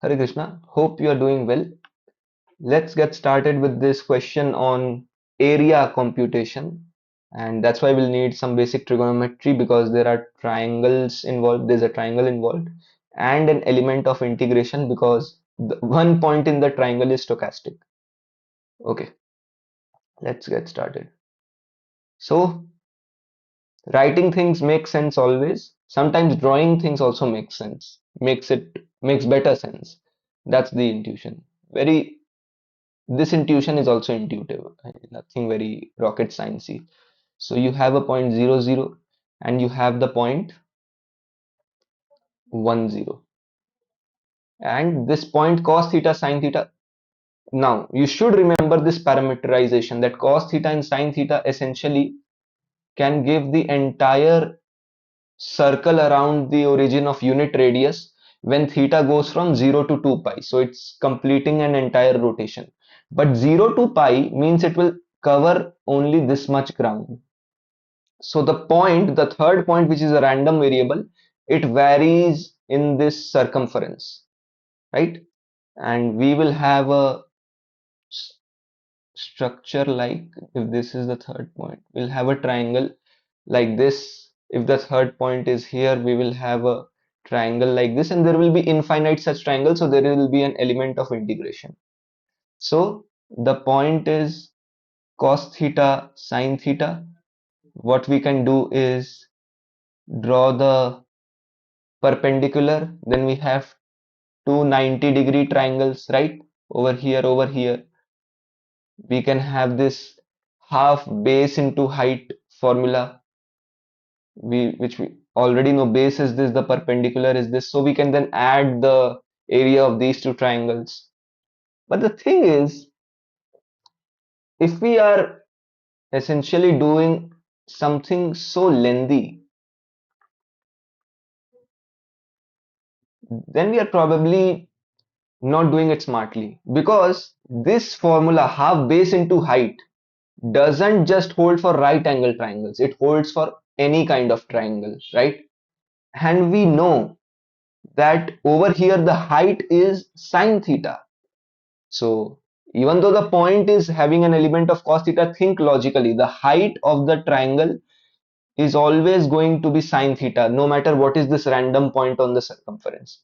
Hare Krishna, hope you are doing well. Let's get started with this question on area computation. And that's why we'll need some basic trigonometry because there are triangles involved, there's a triangle involved, and an element of integration because the one point in the triangle is stochastic. Okay, let's get started. So, writing things makes sense always. Sometimes drawing things also makes sense, makes better sense. That's the intuition. Very This intuition is also intuitive, nothing very rocket sciencey. So you have a point 0, 0, and you have the point 1, 0. And this point cos theta, sin theta. Now, you should remember this parameterization that cos theta and sin theta essentially can give the entire circle around the origin of unit radius when theta goes from 0 to 2 pi. So it's completing an entire rotation. But 0 to pi means it will cover only this much ground. So the third point, which is a random variable, it varies in this circumference, right? And we will have a structure like if this is the third point, we'll have a triangle like this. If the third point is here, we will have a triangle like this, and there will be infinite such triangles, so there will be an element of integration. So the point is cos theta, sin theta. What we can do is draw the perpendicular, then we have two 90-degree triangles, right? Over here. We can have this half base into height formula, which we already know base is this, the perpendicular is this. So we can then add the area of these two triangles. But the thing is, if we are essentially doing something so lengthy, then we are probably not doing it smartly because this formula half base into height doesn't just hold for right angle triangles, it holds for any kind of triangle, right? And we know that over here the height is sine theta. So even though the point is having an element of cos theta, think logically, the height of the triangle is always going to be sine theta, no matter what is this random point on the circumference.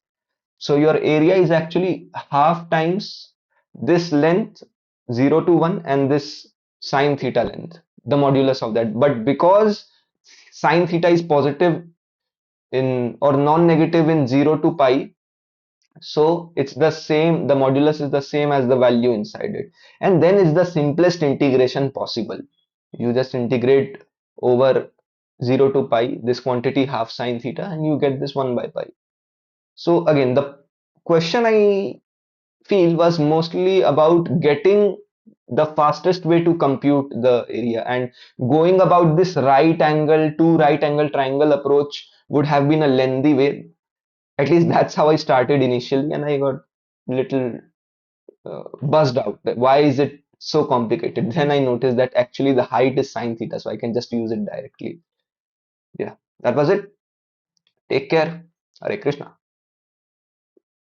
So your area is actually half times this length 0 to 1 and this sine theta length, the modulus of that. But because sine theta is positive in or non-negative in 0 to pi, so it's the same, the modulus is the same as the value inside it. And then it's the simplest integration possible. You just integrate over 0 to pi this quantity half sine theta and you get this 1 by pi. So again, the question I feel was mostly about getting the fastest way to compute the area, and going about this right angle to right angle triangle approach would have been a lengthy way. At least that's how I started initially, and I got little buzzed out. Why is it so complicated? Then I noticed that actually the height is sine theta, so I can just use it directly. Yeah, that was it. Take care. Hare Krishna.